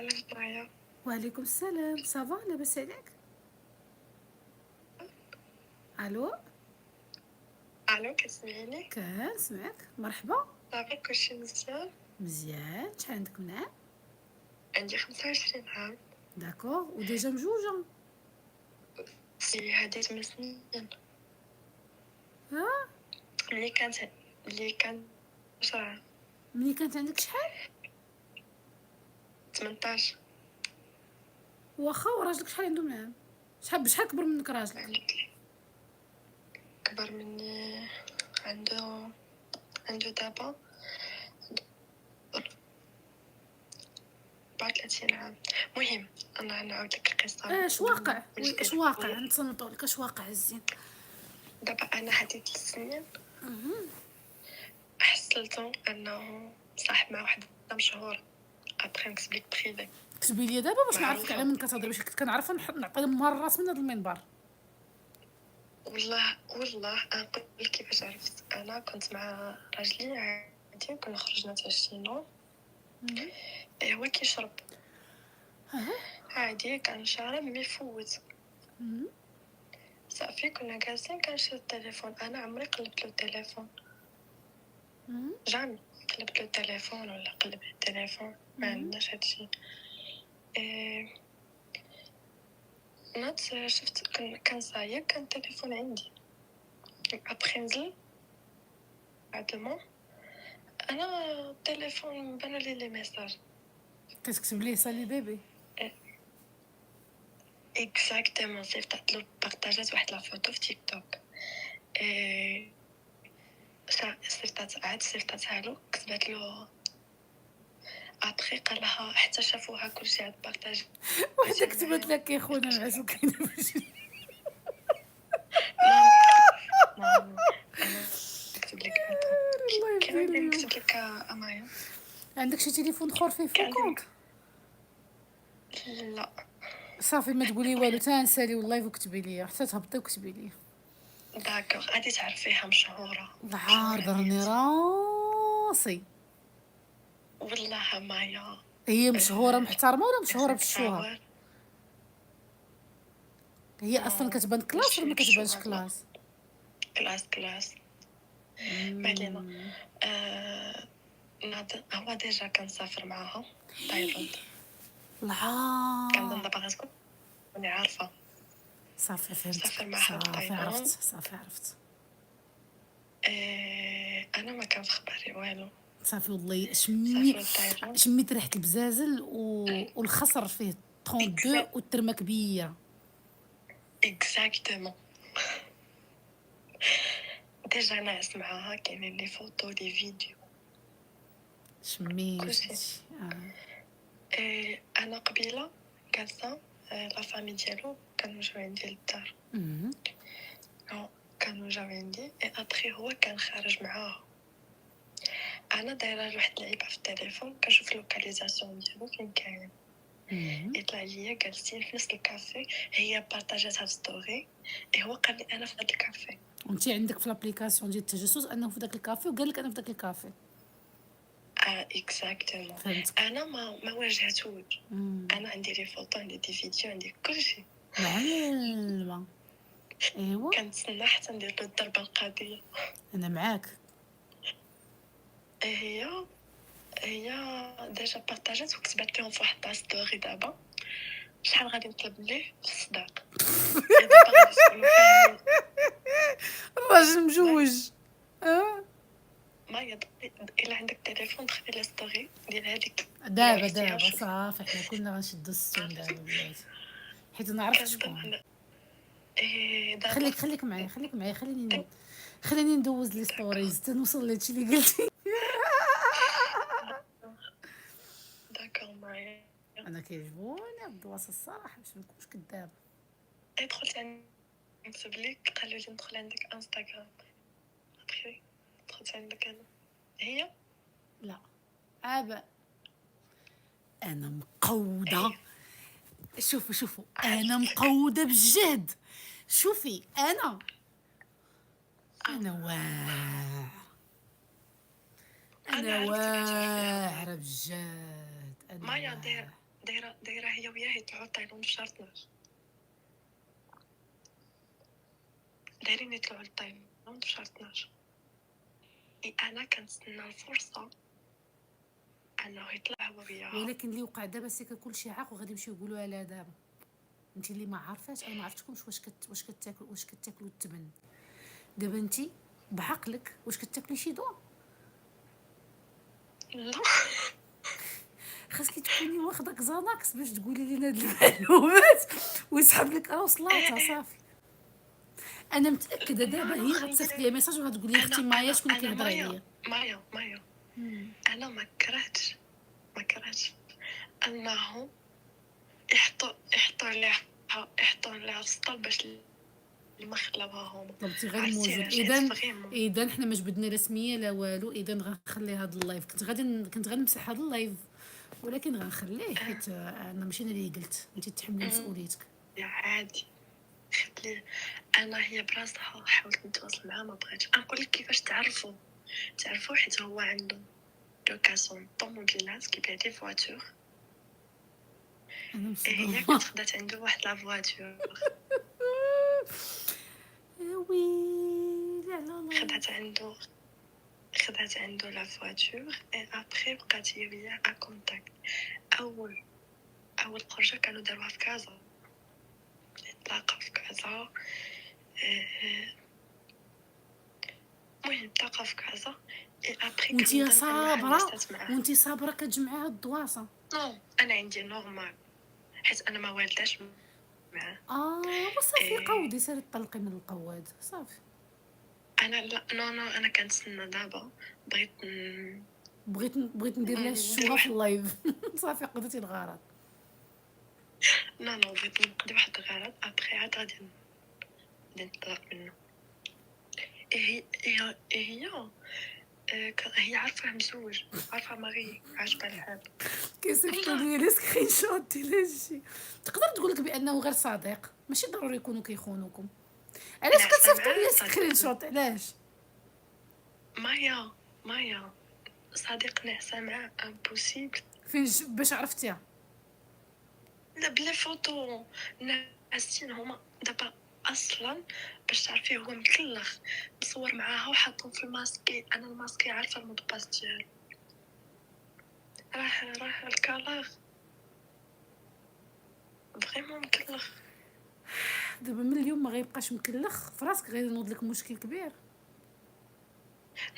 السلام معايا. وعليكم السلام. صافا لاباس عليك؟ الو. الو كتسمعيني؟ كنسمعك، مرحبا. صافي كلشي مزيان. مزيان. شحال عندك من عام؟ عندي 25 عام. داكوغ. وديجا مجوجه؟ سي هادي 8 سنين. ها؟ ملي كانت ملي كان 10 عام. ملي كانت عندك شحال؟ 18. واخا وراجلك شحال عنده من عام؟ شحال كبر منك راجلك؟ كبر مني. عنده دابا 34 عام. مهم انا نعاود لك القصه اش واقع؟ من وي الجديد. اش واقع؟ نتصنتوا لك. اش واقع الزين؟ دابا انا هادي 3 سنين حصلته انه صاحب مع واحده مشهوره. ابخي نكتب لك بريفي كتبي لي دابا باش نعرفك على معروفه. من كتهضر، باش كنت كنعرف نعطي مهر الراس من هذا المنبر. والله نقول لك كيفاش عرفت. انا كنت مع راجلي عادي، كنا خرجنا تعشينا. هو كيشرب عادي، كان شارب ميفوت. صافي كنا جالسين كنشد التليفون، انا عمري قلبت له التليفون. جامي قلبت له التليفون ولا قلب التليفون، ما عندناش هادشي. نات شفت كان صايب، كان التليفون عندي. ابخي نزل بعد الماء، انا التليفون بانوا لي ميساج. كتكتب ليه سالي بيبي؟ اكزاكتومون. صيفطت له بارطاجات واحد لا فوتو في تيك توك. صيفطتها له، كتبت له ابخي قال لها حتى شافوها كلشي عاد بارطاج. وحده كتبت لك يا خونا نعسو كاينه باش انا نكتب لك انت. الله كان يبدي عندي اليوم. نكتب لك امايا. عندك شي تليفون اخر فيه كان فو عندي كونط؟ لا. صافي ما تقولي والو، تنسالي والله وكتبي لي حتى تهبطي وكتبي لي. داكوغ غادي تعرفيها مشهوره. العار ضرني راسي. والله مايا. هي مشهوره محترمه ولا مشهوره خصك بالشوها؟ تعاود. هي اصلا كتبان كلاس ولا ما كتبانش كلاس؟ كلاس. ما علينا. هو ديجا كنسافر معاها تايلاند. كنظن العار. دابا غتكوني عارفه. صافي مسافر فهمتك، معاها صافي عرفت، لتايلاند. صافي عرفت. انا ما كان في خباري والو. صافي والله سافروا لتايلاند. شميت ريحه البزازل والخصر فيه 32 والترمه كبيره. اكزاكتومون. ديجا ناعس معاها، كاينين لي فوتو لي فيديو شميت كلشي. هادشي. انا قبيله جالسه. لا فامي ديالو كانوا جاو عندي للدار. كانوا جاو عندي ابخي هو كان خارج معاها. انا دايره واحد اللعيبه في التليفون، كنشوف اللوكاليزاسيون ديالو فين كاين. يطلع ليا جالسين في نفس الكافي، هي بارطاجاتها في ستوري. هو قال لي انا في هذا الكافي. وانت عندك في لابليكاسيون ديال التجسس انه في داك الكافي، وقال لك انا في داك الكافي. اكزاكتومون. فهمتك. انا ما واجهتوش. انا عندي لي فوتو، عندي دي فيديو، عندي كلشي. معلمه. ايوا كنتسنى حتى ندير له الضربه القاضيه. انا معاك. هي ديجا بارطاجات وكتبت لهم في واحد ستوري. دابا شحال غادي نطلب ليه في الصداق؟ دابا غادي تكونوا فاهمين. الراجل مجوج. ما الا عندك تليفون دخلي لا ستوري ديال هذيك. دابا صافي حنا كنا غنشدو الستون دابا بلاتي، حيت انا عرفت شكون. دابا خليك معايا خليني ندوز لي ستوريز تنوصل لهادشي اللي قلتي. داكور معايا. انا كيعجبوني الدواس الصراحه باش ما نكونش كدابه. دخلت نكتب لك، قالوا لي ندخل عندك انستغرام. ابخي دخلت عندك انا. هي لا ابا انا مقوده. شوفوا انا مقوده بجهد. شوفي انا واعره. انا واعره بجد. ما يدير دايره هي وياه يطلعوا تايلاند في شهر 12. دايرين يطلعوا لتايلاند في شهر 12. انا كنتسنى الفرصه انه يطلع هو وياها. ولكن اللي وقع دابا سي كل شيء عاق وغادي يمشيو يقولوها لا دابا. انت اللي ما عارفاش، انا ما عرفتكمش واش كتاكلوا التبن. دابا انت بعقلك واش كتاكلي شي دواء؟ لا خاصك تكوني واخده كزاناكس باش تقولي لنا هاد المعلومات ويسحب لك اوصلاته صافي. انا متاكده دابا هي غتصيفط لي ميساج وغتقول لي اختي مايا شكون اللي كيهضر عليا. مايا انا ما كرهتش انهم يحطوا لها السطل باش ما خلاوها هما. طلبتي غير موجود. اذا حنا ما جبدنا رسميه لا والو. اذا غنخلي هذا اللايف. كنت غادي نمسح هذا اللايف ولكن غنخليه حيت انا ماشي انا اللي قلت. انت تحملي مسؤوليتك. يا عادي خلي. انا هي براسها حاولت نتواصل معها ما بغيتش. نقول لك كيفاش تعرفوا حيت هو عنده لوكاسيون طوموبيلات كيبيع دي فواتور. انا هي كانت خدات عنده واحد لا فواتور. وي لا خدات عنده لا فواتور. اي ابري بقات هي وياه ا كونتاكت. اول خرجه كانوا داروها في كازا. تلاقى في كازا. المهم تلاقى في كازا. اي ابري وانتي صابره وانتي صابره كتجمعي هاد الدواسه. نو انا عندي نورمال حيت انا ما والداش معاه. وصافي قودي سيري طلقي من القواد صافي. انا لا نو انا كنتسنى دابا. بغيت ندير لها الشوها في اللايف. صافي قضيتي الغرض. نو بغيت نقضي واحد الغرض ابري عاد غادي نطلق منه. هي عارفه مزوج، عارفه ماري، عاجبها الحال. كيصيفطوا لي لي سكرين شوت ديال هادشي. تقدر تقول لك بانه غير صديق، ماشي ضروري يكونوا كيخونوكم. علاش كتصيفطوا لي سكرين شوت؟ علاش مايا صديق نعسى معاه امبوسيبل. فين باش عرفتيها؟ لا بلا فوتو ناسين هما دابا اصلا باش تعرفيه هو مكلخ مصور معاها وحاطهم في الماسكي. انا الماسكي عارفه المود باس ديالو. راه الكلاغ فريمون مكلخ. دابا من اليوم ما غيبقاش مكلخ في راسك غير نوض لك مشكل كبير.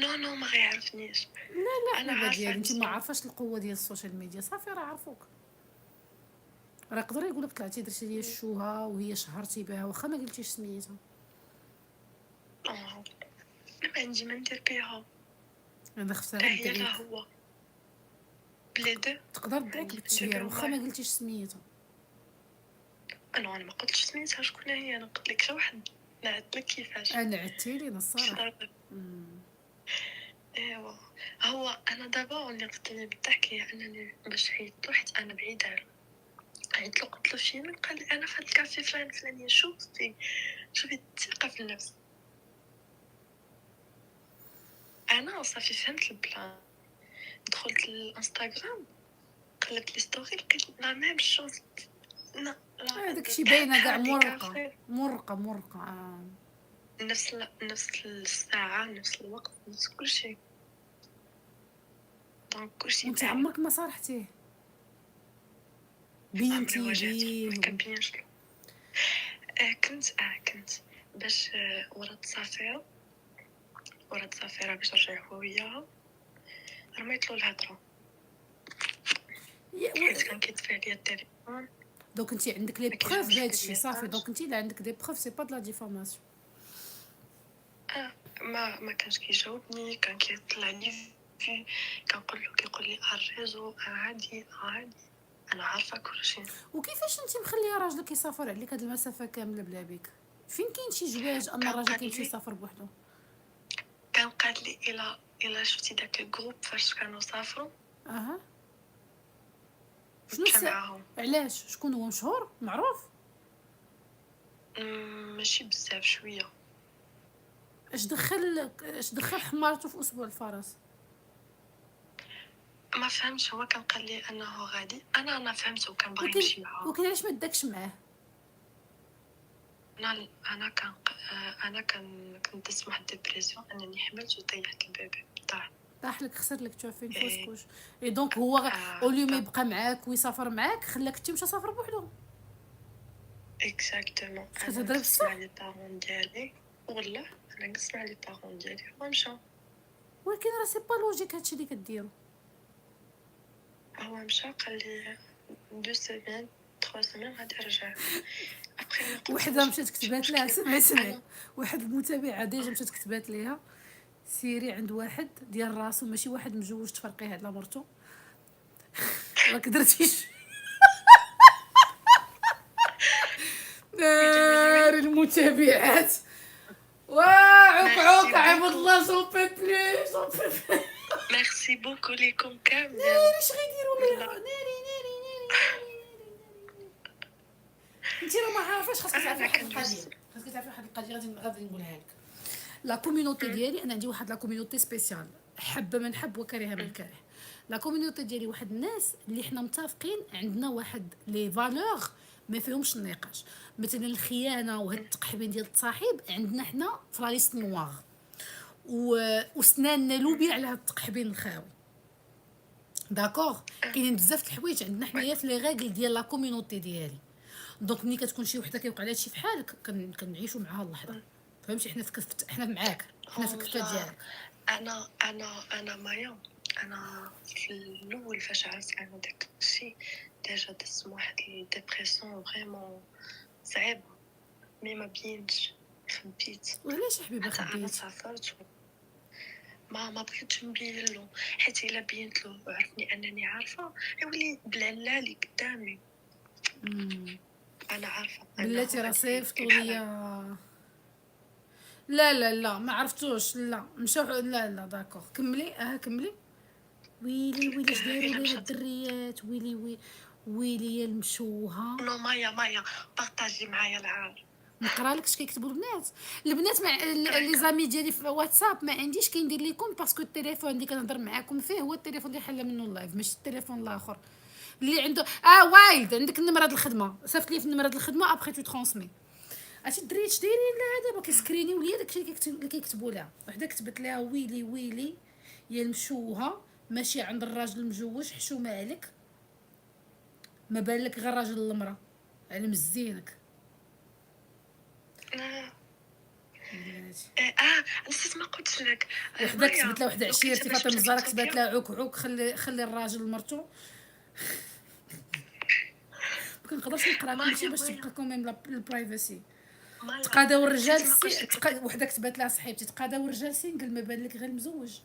نو ما غيعرفنيش. لا انا عارفه عارفه انت ما عارفاش القوه ديال السوشيال ميديا. صافي راه عرفوك. راه يقدر يقول لك طلعتي درتي لي الشوها وهي شهرتي بها واخا ما قلتيش سميتها. ما عندي ما ندير بها. انا خفتها هي لا هو بلي دو تقدر تدعك بالتشهير واخا ما قلتيش سميتها. انا ما قلتش سميتها شكون هي. انا قلت لك شي واحد نعت لك كيفاش. انا عدتي لي الصراحه. ايوا هو انا دابا اللي قتلني بالضحك هي انني باش عيطت حيت انا بعيده عنه. عيطت له قلت له فين؟ قال لي انا في هاد الكافي فلانيه. شوفي الثقه في النفس. انا صافي فهمت البلان. دخلت الانستغرام قلبت لي ستوري لقيت لا ميم شوز. لا داكشي باينه كاع مرقه. نفس الساعه نفس الوقت نفس كل شيء. دونك كلشي انت عمرك ما صارحتيه بينتي ليه كنت باش ورات صافيره باش نرجع هو وياها رميت له الهضره حيت كان كيدفع ليا التليفون. دونك انت عندك لي بروف بهذا الشيء صافي. دونك انت الا عندك دي بروف سي با دو لا ديفورماسيون. ما كانش كيجاوبني. كان كيطلع لي كيقول لي الريزو عادي. انا عارفه كلشي. وكيفاش انت مخليه راجلك يسافر عليك هاد المسافه كامله بلا بيك؟ فين كاين شي جواج ان الراجل كيمشي يسافر بوحدو؟ كان قال لي الا شفتي داك الجروب فاش كانوا سافروا. شنو علاش؟ شكون هو؟ مشهور معروف؟ ماشي بزاف شويه. اش دخل حمارته في اسبوع الفرس؟ ما فهمش، هو كان قال لي انه غادي، انا فهمت وكان باغي ولكن يمشي معاه. ولكن علاش ما داكش معاه؟ انا كنت تسمح ديبرسيون انني حملت وطيحت البيبي طاح. طاح لك، خسر لك توفين إيه. فوسكوش. اي دونك هو اوليو ما طب يبقى معاك ويسافر معاك، خلاك انت مشى سافر بوحدو. اكزاكتومون انا كتهضر نقص مع بصح. لي بارون ديالي، والله انا نقص مع لي بارون ديالي ومشى. ولكن راه سي با لوجيك هادشي اللي كديرو. هو مشى قال لي 2 سيمين 3 سيمين غادي ارجع. ابخي انا قلت وحده واش مشات ماشي كتبات لها، مشكل. سمعي، انا واحد المتابعه ديجا مشات كتبات ليها سيري عند واحد ديال راسو، ماشي واحد مجوج تفرقيه على مرتو. راك درتي ويلي ويلي نار ويلي. المتابعات. وعوك ميرسي عوك عبد بوكو، الله، جون بي بلي جون بي بلي. ميرسي بوكو ليكم كاملين. ناري اش غيديروا والله ليها، ناري ناري ناري ناري. انت راه ما عارفاش، خاصك تعرفي انا واحد القضيه، كندوز. خاصك تعرفي واحد القضيه غادي نقولها لك. لا كوميونيتي ديالي انا عندي واحد لا كوميونيتي سبيسيال، حبه من حب وكرهه من كره. لا كوميونيتي ديالي واحد الناس اللي حنا متفقين عندنا واحد لي فالور ما فيهمش النقاش. مثلا الخيانه وهاد التقحبين ديال التصاحب عندنا حنا في لا ليست نوار، وسناننا لوبيا على هاد التقحبين الخاوي. داكوغ. كاينين بزاف د الحوايج عندنا حنايا في لي ريغل ديال لا كوميونيتي ديالي. دونك ملي كتكون شي وحده كيوقع لها هادشي فحالك كنعيشوا معاها اللحظه. فهمتي؟ حنا في كفت، حنا معاك، حنا في الكفه لا ديالك. انا مايا، انا في الاول فاش عرفت انا داك الشيء ديجا دزت واحد الديبرسيون فريمون صعيبه، مي ما بينتش، خبيت. وعلاش يا حبيبه حتى انا خبيتي؟ سافرت ما بغيتش نبين له، حيت الا بينت له وعرفني انني عارفه يولي بلالالي قدامي. انا عارفه انه بلاتي راه غادي صيفطوا بحال ليا. لا لا لا ما عرفتوش، لا مشاو، لا لا داكوغ كملي، كملي. ويلي ويلي اش هكا داروا الا ليها مشات. الدريات، ويلي ويلي يا المشوهه. نو مايا بارطاجي معايا العار. نقرا لك اش كيكتبوا البنات مع لي هكا زامي ديالي في واتساب. ما عنديش كندير لكم باسكو التليفون اللي كنهضر معاكم فيه هو التليفون اللي حل منه اللايف، ماشي التليفون الاخر اللي عنده. وايلد عندك النمره ديال الخدمه، صيفط لي في النمره ديال الخدمه ابخي تو ترونسمي. عرفتي الدريات اش دايرين لها دابا؟ كيسكرينيو ليا داكشي اللي كيكتبوا لها. وحده كتبت لها ويلي ويلي يا المشوهه، ماشي عند الراجل المجوج، حشومه عليك، ما بالك غير راجل المراه على مزينك. بلاتي نسيت ما قلتش لك. وحده مايا كتبت لها، وحده لو كنت عشيرتي باش فاطمه مشات الزهراء كتبت لصوفيا. لها عوك عوك، خلي الراجل مرتو. ما كنقدرش نقرا لكم شي مايا باش مايا تبقى كوميم البرايفسي. مايا تقاداو الرجال نسيت ما قلتش لك. وحده كتبت لها صاحبتي تقاداو الرجال سينجل، ما بان لك غير مزوج.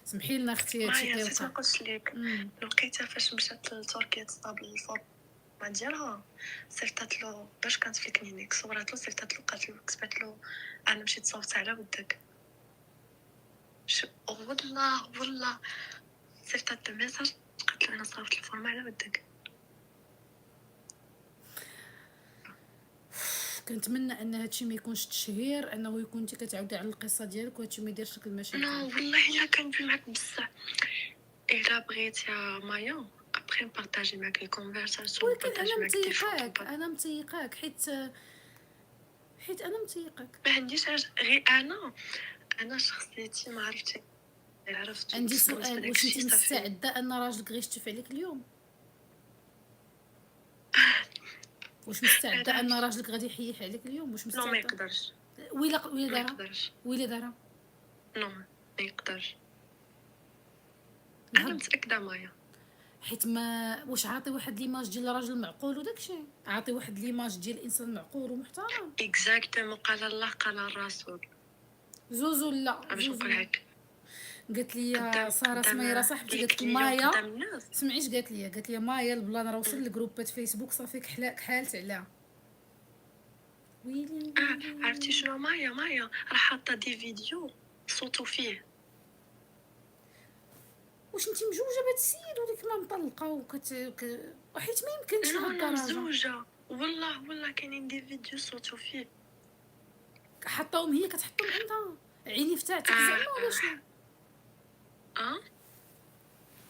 سمحي لنا اختي هادشي مايا نسيت ما كيوقع. قلتش لك. لقيتها فاش مشات لتركيا تصابل الفورما ديالها، صيفطات له باش كانت في الكلينيك، صورات له صيفطات له قالت له كتبت له انا مشيت صوبت على ودك. والله صيفطات له ميساج قالت له انا صوبت الفورما على ودك. كنتمنى ان هادشي ما يكونش تشهير، انه يكون انت كتعاودي على القصه ديالك وهادشي ما يديرش لك المشاكل. نو والله الا كندوي معاك بزاف. الا بغيت يا مايا ابخي نبارطاجي معاك لي كونفرساسيون، ولكن نبارطاجي انا معاك دي فوتو. متيقاك، حيت انا متيقاك. ما عنديش غير انا شخصيتي ما عرفتي عرفت عندي بالنسبه سؤال، لك واش انت الشيء صافي. مستعده ان راجلك غيشتف عليك اليوم؟ واش مستعده ان علاش؟ راجلك غادي يحيح عليك اليوم؟ واش نو ما مستعده؟ يقدرش. ويلا ما دارها، يقدرش. ويلا دارها نو ما يقدرش. انا الهض. متاكده مايا. حيت ما واش عاطي واحد ليماج ديال راجل معقول وداكشي، عاطي واحد ليماج ديال انسان معقول ومحترم. اكزاكتومون قال الله قال الرسول. زوزو لا باش زوزو نقول لا. هك قالت لي ساره قدام سميره صاحبتي، قالت لي الكليون مايا، قدام الناس. سمعيش، قالت لي مايا البلان راه وصل لجروبات فيسبوك صافي كحالت عليها. ويلي عرفتي شنو مايا راه حاطه دي فيديو صوتو فيه. واش انت مجوجه بهاد السيد وليك ما مطلقه وحيت ما يمكنش نو لهاد انا الدرجه. مزوجه والله كاينين دي فيديو صوتو فيه. حطاهم، هي كتحطهم عندها، عيني فتاتك زعما ولا شنو؟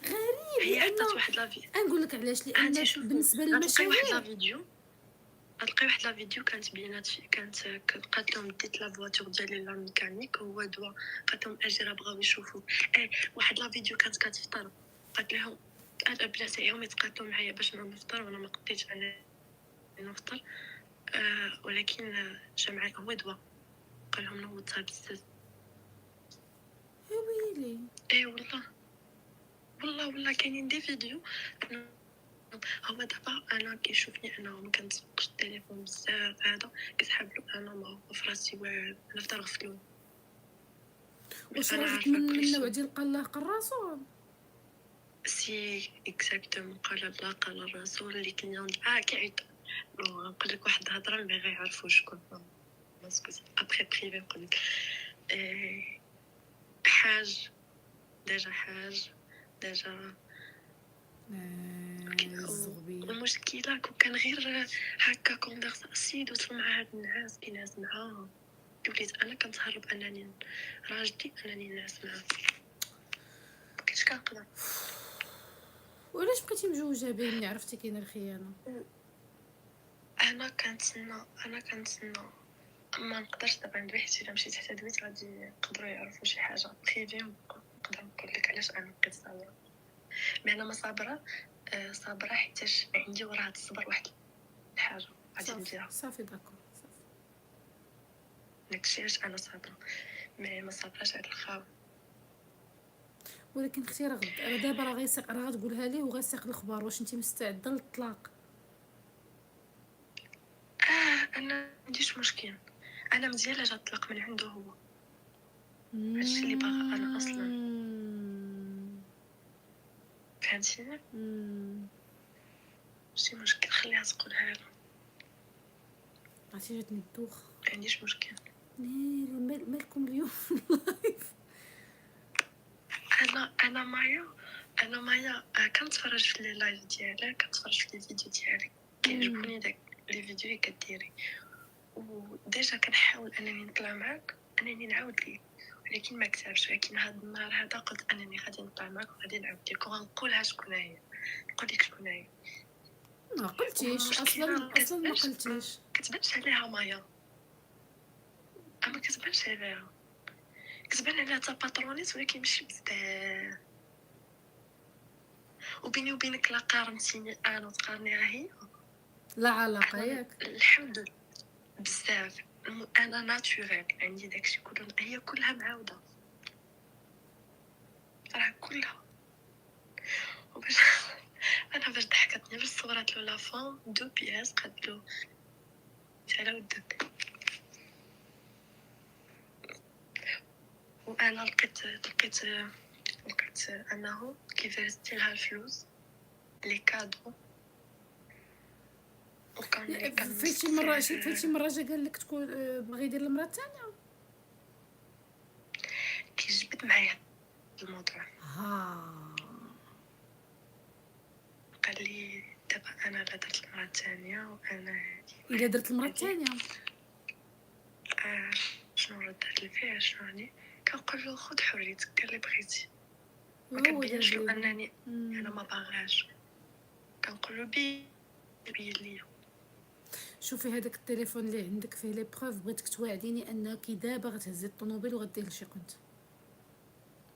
غريب هي حطات لانه واحد لا في نقول لك علاش، لان عادي. شوفوا بالنسبه غتلقاي واحد لا للمشاوير فيديو غتلقاي واحد لا فيديو كانت بينات فيه قالت لهم ديت لا فواتور ديالي لا ميكانيك هو دوا. قالت لهم اجي راه بغاو يشوفوا واحد لا فيديو كانت كتفطر قالت لهم بلاتي يومي تقاتلوا معايا باش نفطر وانا ما قديتش انا نفطر. ولكن جا معايا هو دوا قال لهم نوضتها بزاف. يا ويلي. والله كاينين دي فيديو. هو دابا انا كيشوفني انا ما كنتسوقش التليفون بزاف هذا كتحب له انا ما في راسي والو انا فدار غسلوني. واش انا راجلك عارفه من كلشي. النوع ديال قال الله قال راسو؟ سي اكزاكتومون قال الله قال الرسول اللي كنيون كيعيط. نقول لك واحد الهضره اللي غيعرفوا شكون مسكوت ابري بريفي نقول لك حاج ديجا الزغبيه. المشكله كان غير هكا كونفرساسيون دوت مع هاد الناس كينعس معاهم. وليت انا كنتهرب انني راجلي انني نعس معاه مكنتش كنقدر. وعلاش بقيتي مجوجه به ملي عرفتي كاينه الخيانه؟ انا كنتسنى ما نقدرش دابا ندوي حيت الا مشيت حتى دويت غادي يقدروا يعرفوا شي حاجه بريفي. نقدر نقول لك علاش انا بقيت صابره. مي انا ما صابره صابره حيتاش عندي ورا هاد الصبر واحد الحاجه غادي نديرها. صافي داكور صافي. داكشي علاش انا صابره ما صابراش على الخاوه. ولكن اختي راه دابا راه غيسيق، راه غتقولها ليه وغيسيق الاخبار. واش انت مستعده للطلاق؟ انا ما عنديش مشكل. انا مزيان جا طلق من عنده هو. هادشي اللي باغا انا اصلا. فهمتيني؟ ماشي مشكل خليها تقولها له. عرفتي جاتني الدوخ. ما عنديش مشكل. مالكم اليوم؟ انا مايا كنتفرج في لي لايف ديالك كنتفرج في لي فيديو ديالك كيعجبوني داك لي فيديو اللي كديري. وديجا كنحاول انني نطلع معاك انني نعاود ليك ولكن ما كتبش. ولكن هذا النهار هذا قلت انني غادي نطلع معاك وغادي نعاود ليك وغنقولها شكون هي. نقول لك شكون هي. ما قلتيش اصلا ما قلتيش. كتبانش عليها مايا. اما كتبانش عليها. كتبان عليها تا باترونيت ولكن ماشي بزاف. وبيني وبينك لا قارنتيني انا وتقارنيها هي لا علاقه ياك. الحمد لله بزاف. انا ناتوريل عندي داكشي كله. هي كلها معاوده راه كلها. وباش انا باش ضحكتني باش صورت له لا فون دو بياس قالت له على ودك. وانا لقيت انه كيف رستي لها الفلوس لي كادو. وكان فايتي مره جا قال لك تكون بغى يدير المراه الثانيه. كيجبد معايا الموضوع. قال لي دابا انا لا درت المراه الثانيه وانا الا درت المراه الثانيه شنو ردت لي فيها شنو يعني. كنقول له خذ حريتك اللي بغيتي. ما كنبينش له انني انا ما باغاش. كنقول له بين ليا. شوفي هذاك التليفون اللي عندك فيه لي بروف بغيتك توعديني انك دابا غتهزي الطوموبيل وغدير لشي قنت.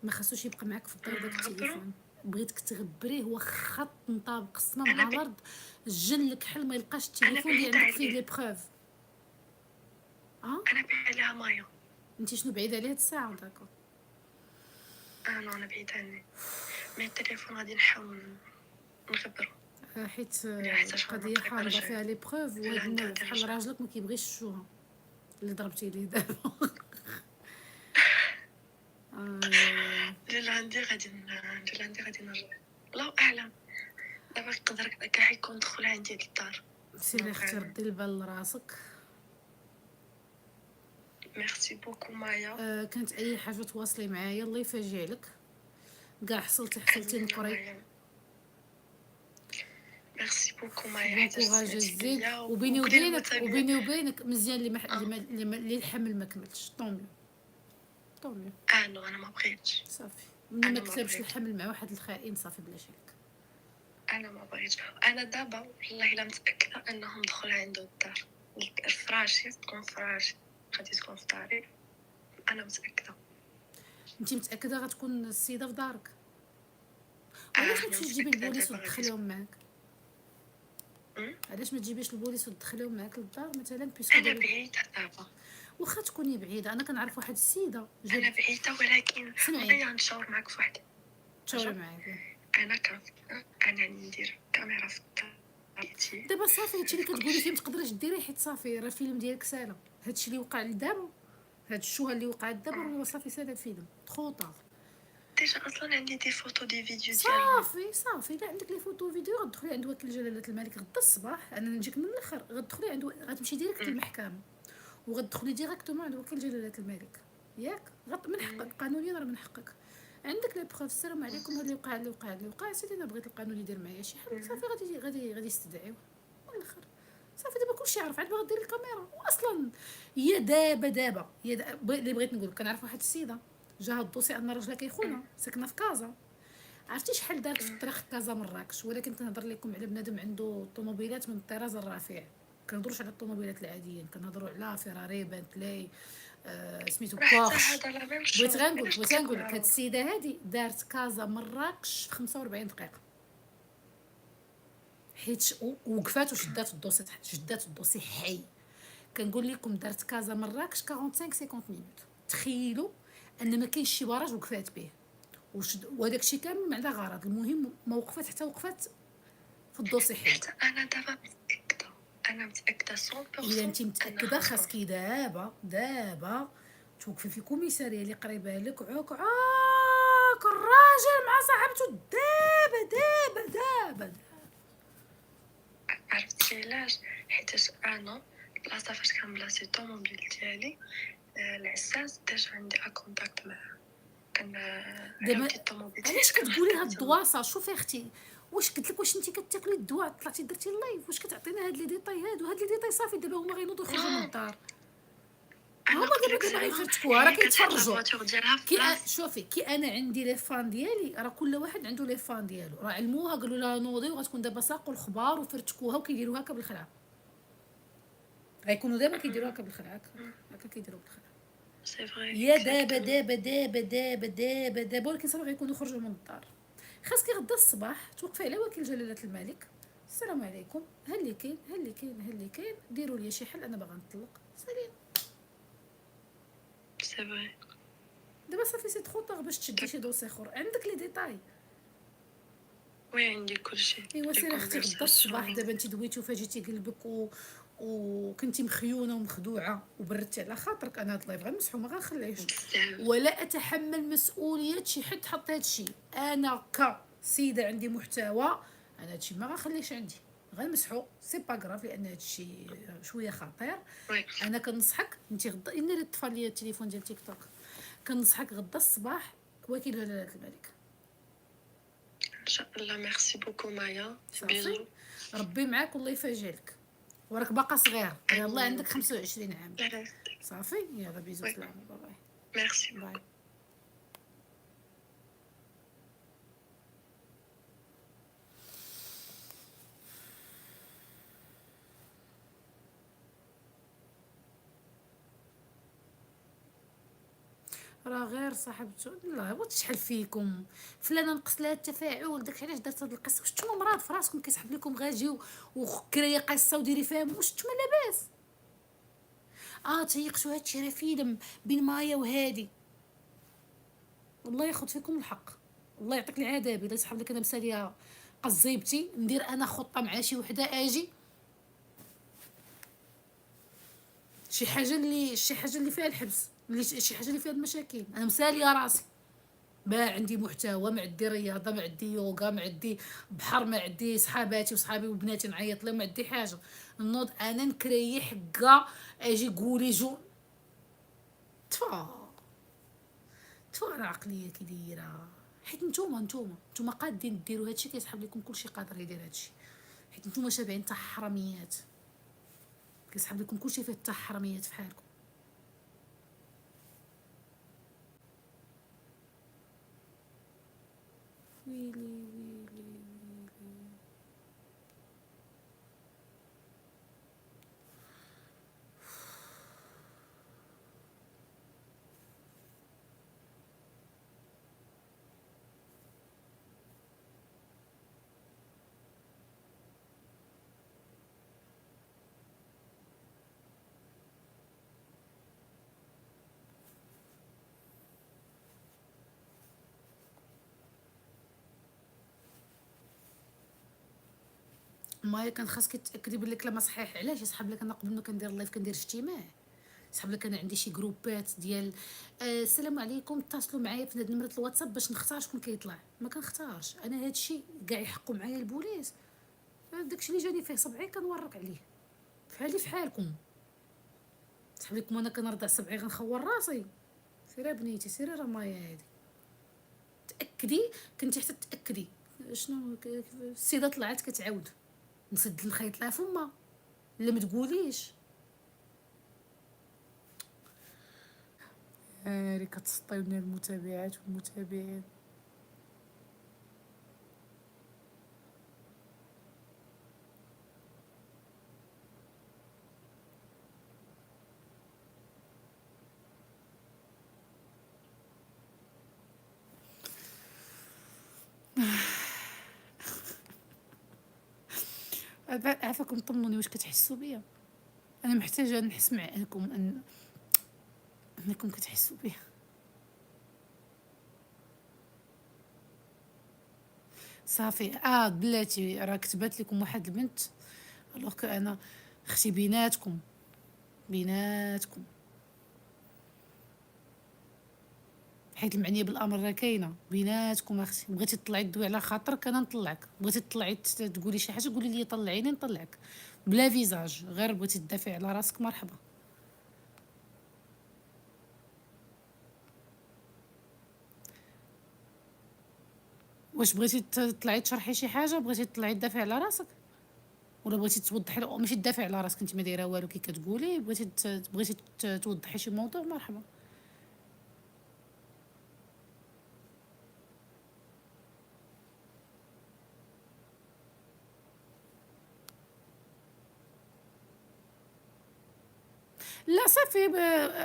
ما خاصوش يبقى معك في الدار داك التليفون. بغيتك تغبريه واخا تنطابق السما مع الارض. الجن لك حل ما يلقاش التليفون اللي عندك فيه لي بروف. انا بعيد عليها مايا. انت شنو بعيد عليه هاد الساعه؟ داكو انا بعيد عني. مي التليفون غادي نحاول نخبرو حيت القضيه حامضه فيها لي بروف وهاد بحال راجلك ما كيبغيش الشوها اللي ضربتي ليه دابا. لا عندي غادي نرجع. الله اعلم دابا يقدر كاع يكون دخل عندي للدار. سيري اختي ردي البال لراسك. ميرسي بوكو مايا. كانت اي حاجه تواصلي معايا الله يفاجئ لك كاع حصلتي نقري. ميرسي بوكو مايا حتى جزيل. وبيني وبينك مزيان اللي الحمل ما كملش. طومي انا ما بغيتش صافي. ملي ما انا ما كتبش بغيت الحمل مع واحد الخائن صافي بلا شك. انا ما بغيتش. انا دابا والله الا متاكده انهم دخلوا عنده الدار. الفراش تكون فراش غادي تكون في داري. انا متاكده. انت متاكده غتكون السيده في دارك؟ وعلاش ما انا تمشيش تجيبي متاكده البوليس دابا غادي وتدخليهم معاك؟ تكون. علاش ما تجيبيش البوليس وتدخليهم معاك للدار مثلا بيسكو انا دابا؟ بعيده دابا. واخا تكوني بعيده، انا كنعرف واحد السيده انا بعيده ولكن سمعي بغيت نشاور معاك في واحد تشاوري معايا. انا انا ندير كاميرا في الدار ديالي. دابا صافي هادشي اللي كتقولي فيه متقدريش ديريه، حيت صافي راه الفيلم ديالك سالا. هادشي اللي وقع لدابا، هاد الشوهه اللي وقعت دابا راه صافي سالا الفيلم خطا. ديجا اصلا عندي دي فوتو دي فيديو ديالهم. صافي الا عندك لي فوتو فيديو غتدخلي عند وكيل جلاله الملك غدا الصباح. انا نجيك من الاخر، غتدخلي عند غتمشي ديريكت للمحكمه وغتدخلي ديريكتومون عند وكيل جلاله الملك ياك. من حقك قانونيا، راه من حقك. عندك لي بروف. السلام عليكم، هذا اللي وقع سيدي. انا بغيت القانون يدير معايا شي حل. صافي غادي يستدعيوه والاخر. صافي دابا كلشي عارف، عاد باغا دير الكاميرا. واصلا هي دابا اللي بغيت نقول كنعرف واحد السيده جا الدوسي ان راجلها كيخونها ساكنه في كازا. عرفتي شحال دارت في الطريق كازا مراكش؟ ولكن كنهضر لكم على بنادم عنده طوموبيلات من الطراز الرفيع. كنهضروش على الطوموبيلات العاديين، كنهضروا على فيراري، بنتلي، سميتو بورش. بغيت غنقول لك هاد السيده هادي دارت كازا مراكش في 45 دقيقه، حيت وقفات وشدات الدوسي حي. كنقول لكم دارت كازا مراكش 45 مينوت. تخيلوا ان ما كاينش شي براج وقفات به وهداك الشيء كامل مع ذا غرض. المهم ما وقفات حتى وقفات في الدوسي حي. حتى انا دابا متاكده 100%. اذا انت متاكده خاصكي دابا توقفي في كوميساريه اللي قريبه لك عوك الراجل مع صاحبته دابا. عرفتي علاش؟ حيت انا البلاصه فاش كنبلاصي الطوموبيل ديالي العساس ديجا عندي كونتاكت معاه. دابا علاش كتقولي هاد الدواسه؟ شوفي اختي، واش قلت لك واش انت كتاكلي الدواء طلعتي درتي اللايف؟ واش كتعطينا هاد لي ديتاي هاد لي ديتاي؟ صافي دابا هما غينوضوا يخرجوا من الدار. هما دابا غيفرتكوها، راه كيتفرجوا. شوفي كي انا عندي لي فان ديالي، راه كل واحد عنده لي فان ديالو، راه علموها قالوا لها نوضي وغتكون دابا ساقوا الخبار وفرتكوها وكيديروها هكا بالخلعه. غيكونوا دابا كيديروها هكا بالخلعه، هكا كيديروا بالخلعه. سي فري يا دابا ولكن صافي غيكونوا خرجوا من الدار. خاصك غدا الصباح توقفي على وكيل جلاله الملك. السلام عليكم، ها اللي كاين ديروا لي شي حل، انا باغا نطلق. سلام. سي فري دابا صافي سي تخوطور باش تشدي شي دوسي اخر. عندك لي ديتاي؟ وي عندي كلشي. ايوا سيري اختي غدا الصباح. دابا انت دويتي وفاجيتي قلبك وكنتي مخيونه ومخدوعه وبردتي على خاطرك. انا هاد اللايف غنمسحو ما غنخليهش ولا اتحمل مسؤوليه شي حد حط هادشي. انا كسيده عندي محتوى، انا هادشي ما غنخليهش عندي، غنمسحو. سي با غراف لان هادشي شويه خطير. انا كنصحك انت غدا ناري الطفال ليا التليفون ديال تيك توك. كنصحك غدا الصباح وكيل جلاله الملك ان شاء الله. ميرسي بوكو مايا. بيزو. ربي معاك والله يفاجئك. وراك باقا صغير، يلاه عندك 25 عام. صافي يلا بيزو سلام. باي. ميرسي. باي. راه غير صاحبته. لا هو تشحال فيكم فلانه نقص لها التفاعل داك علاش درت هاد القصه. واش نتوما مراد في راسكم كيسحب لكم غاجي وكري قصه وديري فيهم؟ واش نتوما لاباس؟ تيقتوا هادشي راه فيلم بين مايا وهادي. والله ياخذ فيكم الحق، الله يعطيك العذاب الا يسحب لك. انا مساليه قزيبتي ندير انا خطه مع شي وحده اجي شي حاجه اللي فيها الحبس، شي حاجه اللي فيها المشاكل. انا مساليه راسي ما عندي محتوى، ما عندي رياضه، ما عندي يوغا، ما عندي بحر، ما عندي صحاباتي وصحابي وبناتي نعيط لهم، ما عندي حاجه. نوض انا نكري حكا اجي قولي جو تفا راه عقليه كي دايره. حيت نتوما قادين ديروا هادشي، كيسحب لكم كلشي قادر يدير هادشي. حيت نتوما شابعين تاع حراميات، كيسحب لكم كلشي فيه تاع حراميات في حالكم. ما كان خاصك تاكدي بلي كلام صحيح. علاش يسحب لك؟ انا قبل ما كندير اللايف كندير اجتماع، يسحب لك انا عندي شي جروبات ديال السلام عليكم اتصلوا معايا في هاد نمره الواتساب باش نختار شكون كيطلع. ما كنختارش انا هادشي كاع، يحقوا معايا البوليس. داكشي اللي جاني فيه صبعي كنورق عليه، فحالي فحالكم. سحب لكم انا كنرضع صبعي غنخور راسي؟ سيري بنيتي سيري، راه مايا هادي تاكدي، كنتي حتى تاكدي شنو السيده طلعت كتعاود نسد الخيط لها فما، لا ما تقوليش ري كتسطيوني المتابعات والمتابعين. عافاكم طمنوني واش كتحسوا بيا؟ انا محتاجه نحس معاكم انكم كتحسوا بيا. صافي بلاتي راه كتبات لكم واحد البنت الوغ كو انا اختي بيناتكم حيت المعنيه بالامر راه كاينه بيناتكم. اختي بغيتي تطلعي تدوي على خاطرك انا نطلعك، بغيتي تطلعي تقولي شي حاجه قولي لي طلعيني نطلعك بلا فيزاج، غير بغيتي تدافعي على راسك مرحبا. واش بغيتي تطلعي تشرحي شي حاجه؟ بغيتي تطلعي تدافعي على راسك ولا بغيتي توضحي؟ ماشي تدافعي على راسك انت ما دايره والو كي كتقولي، بغيتي توضحي شي موضوع مرحبا. لا صافي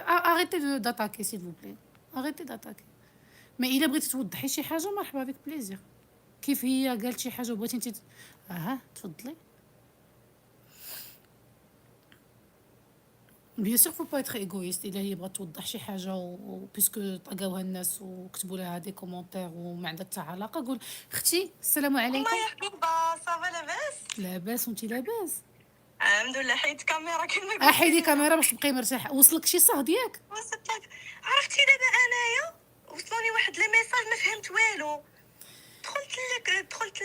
اريتي داتاكي سيل فو بلي، اريتي داتاكي. ما الا بغيتي توضحي شي حاجه مرحبا بك بليزير. كيف هي قالت شي حاجه وبغيتي انت تفضلي. بيان سور فو با ايتر ايغويست. الا هي بغات توضح شي حاجه وبيسكو طلقاوها الناس وكتبوا لها دي كومونتير وما عندها حتى علاقه، قول اختي السلام عليكم. ما يا حبيبه صافا لاباس؟ لاباس وانت لاباس؟ الحمد لله. حيد كاميرا كما قلت. حيدي كاميرا باش تبقاي مرتاحه. وصلك شي صح ديالك؟ عرفتي دابا انايا وصلوني واحد لي ميساج ما فهمت والو. دخلت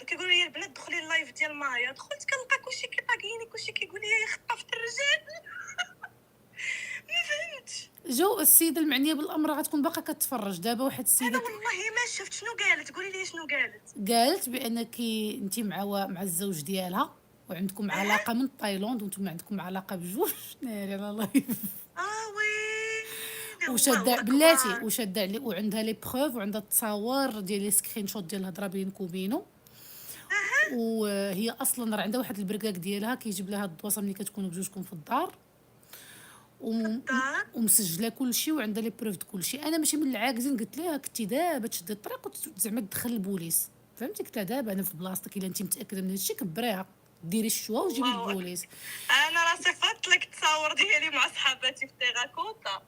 كيقولوا لي البنات دخلي اللايف ديال مايا، دخلت كنلقى كلشي كيطاقيني، كلشي كيقول لي خطفت الرجال. ما فهمتش. جو السيده المعنيه بالامر غتكون باقا كتفرج دابا. واحد السيده انا والله ما شفت شنو قالت. قولي لي شنو قالت. قالت بانك انت مع الزوج ديالها وعندكم علاقه من تايلاند وانتم عندكم علاقه بجوج. ناري على لايف. وي وشاده بلاتي وشاده علي وعندها لي بروف وعندها التصاور ديال لي سكرين شوت ديال الهضره بينك وبينه. وهي اصلا راه عندها واحد البركاك ديالها كيجيب لها الدواسه ملي كتكونوا بجوجكم في الدار ومسجله كلشي وعندها لي بروف كلشي. انا ماشي من العاكزين، قلت لها كنتي دابا تشدي الطريق وزعما تدخل البوليس، فهمتي؟ قلت لها دابا انا في بلاصتك الا انت متاكده من هادشي كبريها ديري الشوا وجيبي البوليس. انا راه صيفطت لك التصاور ديالي مع صحاباتي في تيراكوتا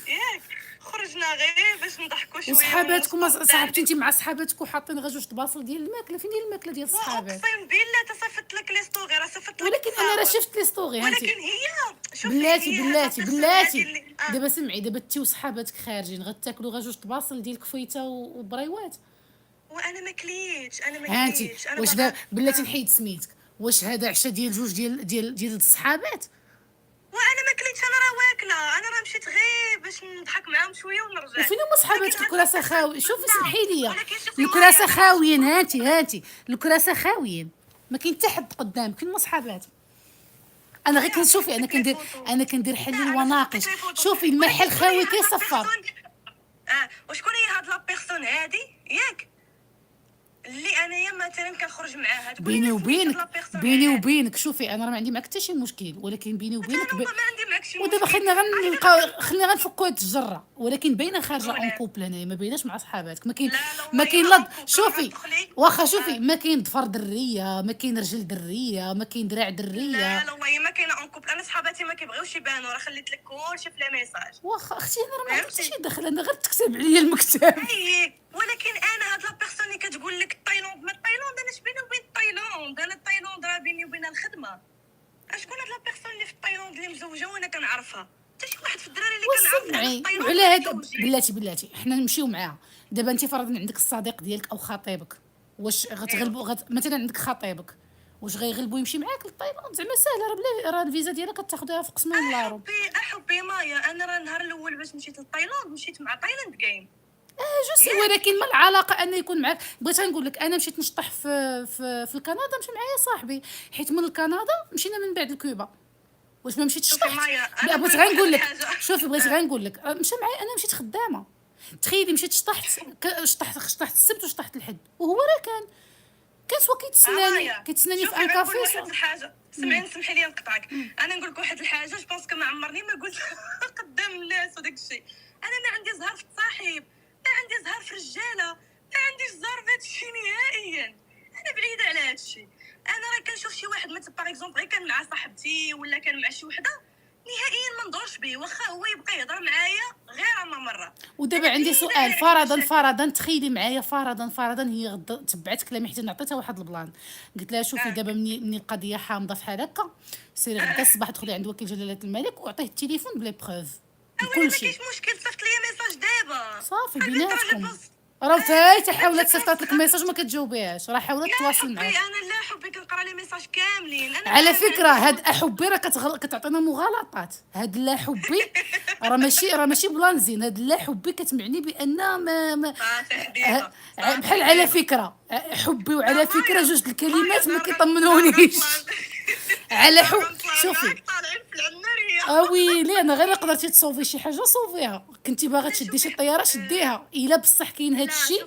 ياك، خرجنا غير باش نضحكوا شويه. وصحاباتكم صاحبتي انت مع صحاباتك وحاطين غير جوج طباصل ديال الماكله؟ فين هي الماكله ديال الصحابات؟ اقسم بالله تصيفط لك لي ستوري، راه صيفط لك. ولكن انا راه شفت لي ستوري. ولكن هي بلاتي دابا سمعي، دابا انت وصحاباتك خارجين غتاكلوا غير جوج طباصل ديال كفيته وبريوات. وانا ما كليتش انا واش دابا بلاتي نحيد سميتك؟ واش هذا عشا ديال جوج ديال الصحابات؟ وانا ما كليتش، انا راه واكله. انا راه مشيت غير باش نضحك معاهم شويه ونرجع. وفين هما صحاباتك؟ الكراسه خاوي. شوفي سمحي لي، الكراسه خاويين. هاتي الكراسه خاويين، ما كاين حتى حد قدامك. فين هما صحاباتك؟ انا غير كنشوفي، انا كندير حلل وناقش. شوفي المحل خاوي كيصفر. وشكون هي هاد لا بيرسون هادي ياك؟ اللي انايا مثلا كنخرج معاها بيني وبينك شوفي انا راه ما عندي معاك حتى شي مشكل، ولكن بيني وبينك ما عندي معاك شي مشكل. ودابا خلينا غنفكوا هاد الجره، ولكن باينه خارجه اون كوبل هنايا، ما بيناش مع صحاباتك، ما كاين لا شوفي واخا شوفي ما كاين ضفر دريه، ما كاين رجل دريه، ما كاين دراع دريه. لا والله ما كاينه اون كوبل. انا صحاباتي ما كيبغيوش يبانوا، راه خليت لك كلشي في لي ميساج. واخا اختي انا راه ما عندي حتى شي دخل، انا غير تكتب عليا المكتب. ولكن انا هاد لا بيرسون اللي كتقول لك تايلاند، ما تايلاند انا اش بيني وبين تايلاند؟ انا تايلاند راه بيني وبينها الخدمه. شكون هاد لا بيرسون اللي في تايلاند اللي مزوجه وانا كنعرفها؟ حتى شي واحد في الدراري اللي كنعرف وعلى هاد بلاتي حنا نمشيو معاها. دابا انت فرضا عندك الصديق ديالك او خطيبك، واش غتغلبوا مثلا عندك خطيبك واش غيغلبوا يمشي معاك لتايلاند؟ زعما ساهله، راه الفيزا ديالك كتاخذها في قسم الله. احبي مايا، انا راه النهار الاول باش مشيت لتايلاند مشيت مع تايلاند جيم. ولكن ما العلاقه ان يكون معاك؟ بغيت نقول لك انا مشيت نشطح في الكندا، مشى معايا صاحبي، حيت من الكندا مشينا من بعد لكوبا. واش ما مشيتش شطحت؟ بغيت غنقول لك شوفي بغيت غنقول لك مشى معايا، انا مشيت خدامه. تخيلي مشيت شطحت السبت وشطحت الحد، وهو راه كان سوا كيتسناني في ان كافي. واحد الحاجه سمحي لي نقطعك. انا نقول لك واحد الحاجه جو بونس ما عمرني ما قلت قدام الناس وداك الشيء. انا ما عندي زهر في الصاحب، ما عندي زهر في الرجاله، ما عنديش زهر في هذا الشيء نهائيا. انا بعيده على هذا الشيء. انا راه كنشوف شي واحد مثلا باغ اكزومبل كان مع صاحبتي ولا كان مع شي وحده نهائيا ما ندورش به، واخا هو يبقى يهضر معايا غير انا مره. ودابا عندي سؤال، فرضا تخيلي معايا فرضا هي غدا تبعت كلامي حتى نعطيتها واحد البلان، قلت لها شوفي دابا مني القضيه حامضه فحال هكا، سيري غدا الصباح دخلي عند وكيل جلاله الملك وعطيه التليفون بلي بروف كلشي. ما كاينش مشكل، صيفط لي ميساج دابا صافي بيناتكم. راه فايته حاولت تصيفط لك ميساج وما كتجاوبيهاش، راه حاولت تواصل معاك. انا لا حبي كنقرا لي ميساج كاملين. على فكره هاد احبي راه كتعطينا مغالطات. هاد لا حبي راه ماشي بلان زين. هاد لا حبي كتمعني بان ما بحال على فكره حبي وعلى فكره جوج الكلمات ما كيطمنونيش. على حب شوفي ويلي انا غير قدرتي تصوفي شي حاجه صوفيها، كنتي باغا تشدي شي طياره شديها. الا بصح كاين هاد الشيء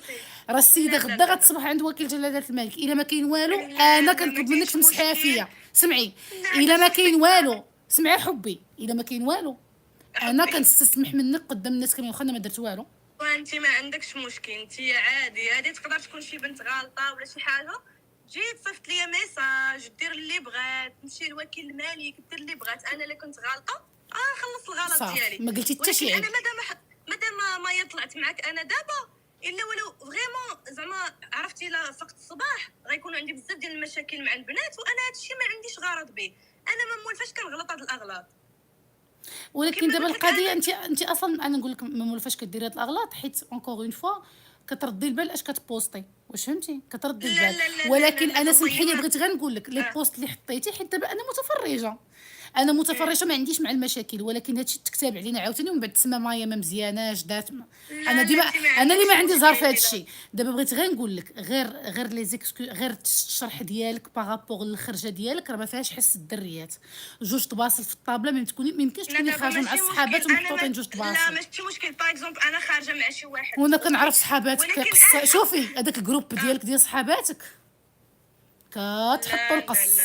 راه السيده غدا غتصبح عند وكيل جلاله الملك. الا ما كاين والو انا كنطلب منك تمسحيها فيا. سمعي، الا ما كاين والو سمعي حبي، الا ما كاين والو انا كنستسمح منك قدام الناس كاملين واخا انا ما درت والو. وانت ما عندكش مشكل، انت عادي. هذه تقدر تكون شي بنت غالطه ولا شي حاجه، جيت صيفط لي ميساج دير اللي بغات، تمشي لوكيل الملك دير اللي بغات. انا اللي كنت غالطه خلص الغلط ديالي، ما قلتي حتى شي عيب. انا مادام ما طلعت معاك انا دابا الا ولو فريمون زعما عرفتي لا فقت الصباح غيكونوا عندي بزاف ديال المشاكل مع البنات، وانا هادشي ما عنديش غرض به. انا ما مولفاش كنغلط هاد الاغلاط. ولكن دابا القضيه انت اصلا انا نقول لك ما مولفاش كديري هاد الاغلاط، حيت اونكور اون فوا كتردي البال اش كتبوستي. واش فهمتي؟ كتردي البال. ولكن انا سمحي لي بغيت غير نقول لك لي بوست اللي حطيتي، حيت دابا انا متفرجه ما عنديش مع المشاكل، ولكن هادشي تكتب علينا عاوتاني ومن بعد تسمى مايا ما مزياناش دات. انا ديما انا اللي ما عندي زهر في هادشي. دابا بغيت غير نقول لك غير لي زيكسكو، غير الشرح ديالك بارابور للخرجه ديالك راه ما فيهاش حس الدريات. جوج تباصل في الطابله ما يمكنش تكوني خارجه مع صحابات ومحطوطين جوج تباصل. لا ماشي مشكل. باغ اكزومبل انا خارجه مع شي واحد وانا كنعرف صحاباتك شوفي هذاك الجروب ديالك ديال صحاباتك كتحطوا القص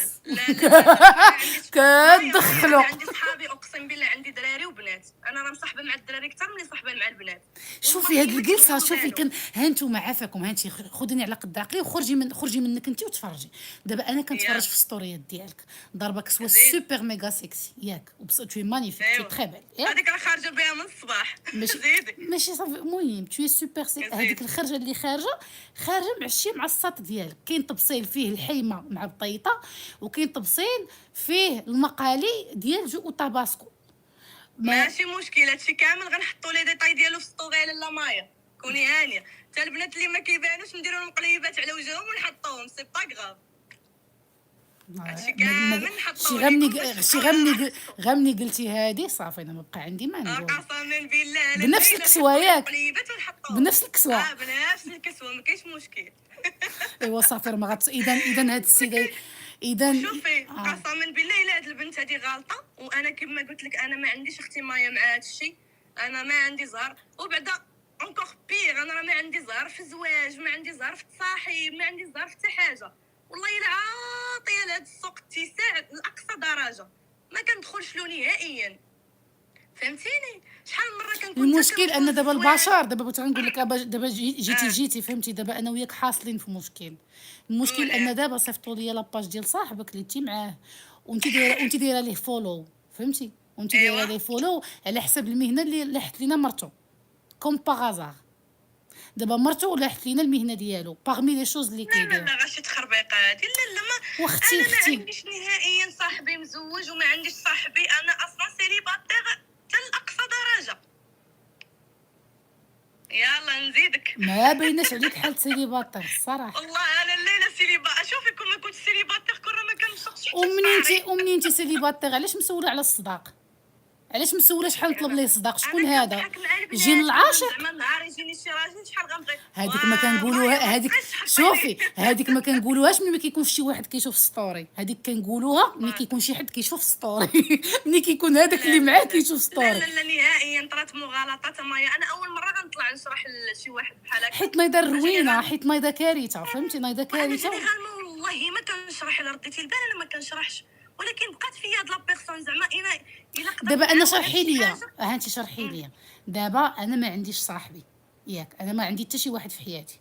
كتدخلوا. عندي صحابي اقسم بالله عندي دراري وبنات، انا راه مصاحبه مع الدراري اكثر من صاحبه مع البنات. شوفي هاد الجلسه شوفي ها انتوما عافاكم، ها انت خذيني على قد عقلي وخرجي منك انت وتفرجي. دابا انا كنتفرج في ستوريات ديالك ضربه كسوا سوبر ميغا سيكسي ياك تو مانيفيك تو تري بيل. هذيك راه خارجه بها من الصباح. ماشي صافي المهم تو سوبر سيكسي. هذيك الخرجه اللي خارجه معشيه مع الساط ديالك. كاين طبسيل فيه الحيمه مع البطيطه، وكاين طبسيل فيه المقالي ديال جو وطاباسكو. ماشي مشكل، هادشي كامل غنحطوا لي ديطاي ديالو في ستوري لاله مايا. كوني هانيه. حتى البنات اللي ما كيبانوش نديروا لهم مقليبات على وجههم ونحطوهم سي با غاف. هادشي كامل نحطوه. غمني قلتي هادي صافي انا ما بقى عندي ما نقول. قسما بالله بنفس الكسوه ياك بنفس الكسوه بنفس الكسوه ما كاينش مشكل. ايوا صافي ما غاتس اذا هاد السيده شوفي قسما بالله الا هاد البنت هادي غالطه، وانا كما قلت لك انا ما عنديش اختي مايا مع هاد الشيء، انا ما عندي زهر. وبعدا اونكور بيغ، انا راه ما عندي زهر في الزواج، ما عندي زهر في التصاحب، ما عندي زهر في حتى حاجه. والله الا عاطيه لهاد السوق اتساع لاقصى درجه، ما كندخلش له نهائيا. فهمتيني؟ شحال من مره كنكون المشكل ان دابا الزواج. البشر، دابا بغيت غنقول لك، دابا جيتي فهمتي، دابا انا وياك حاصلين في مشكل. المشكل ان دابا صيفطوا لي لاباج ديال صاحبك اللي انت معاه، وانت دايره ليه فولو، فهمتي، وانت دايره ليه فولو على حساب المهنه اللي لاحت لينا مرتو، كوم باغازار. دابا مرتو لاحت لينا المهنه ديالو باغمي لي شوز اللي لا لا كيدير. لا، غاشي تخربيقه هادي. لا لا، ما واختي انا ما اختي عنديش نهائيا صاحبي مزوج، وما عنديش صاحبي، انا اصلا سيليباتير حتى لاقصى درجه. يلا نزيدك. ما بيناش عليك حال سيليباتير الصراحه. والله انا الليله سيليبا، شوفي كون ما كنت سيليباتير كون ما كنشخصش حتى ومنين انت صباعي. ومنين انت سيليباتير، علاش مسوله على الصداق؟ علاش مسوله شحال نطلب ليه صداق؟ شكون انا هذا؟ كنضحك مع جين البنات، كنقول العاشق؟ زعما نهار يجيني شي راجل شحال غنبغي. هذيك ما كنقولوها، مايا ما هذيك تبقايش تحطي شوفي، لي. هذيك ما كنقولوهاش ملي ما كيكونش شي واحد كيشوف ستوري، هذيك كنقولوها ملي والله كيكون شي حد كيشوف ستوري ملي كيكون هذاك لا اللي لا معاه لا كيشوف لا ستوري. لا لا، نهائيا طرات مغالطات مايا. انا اول مره غنطلع نشرح لشي واحد بحال هكا. حيت نايضه روينه، جينيرال حيت نايضه كارثه، فهمتي، نايضه وانا كارثه. جينيرالمون والله ما كنشرح. الا رديتي البال انا ما كنشرحش، ولكن بقات فيا هاد لا بيرسون زعما الا قدرت دابا انا نعاونها شرحي بشي ليا، حاجه. انت شرحي ليا. دابا انا ما عنديش صاحبي ياك، انا ما عندي حتى شي واحد في حياتي،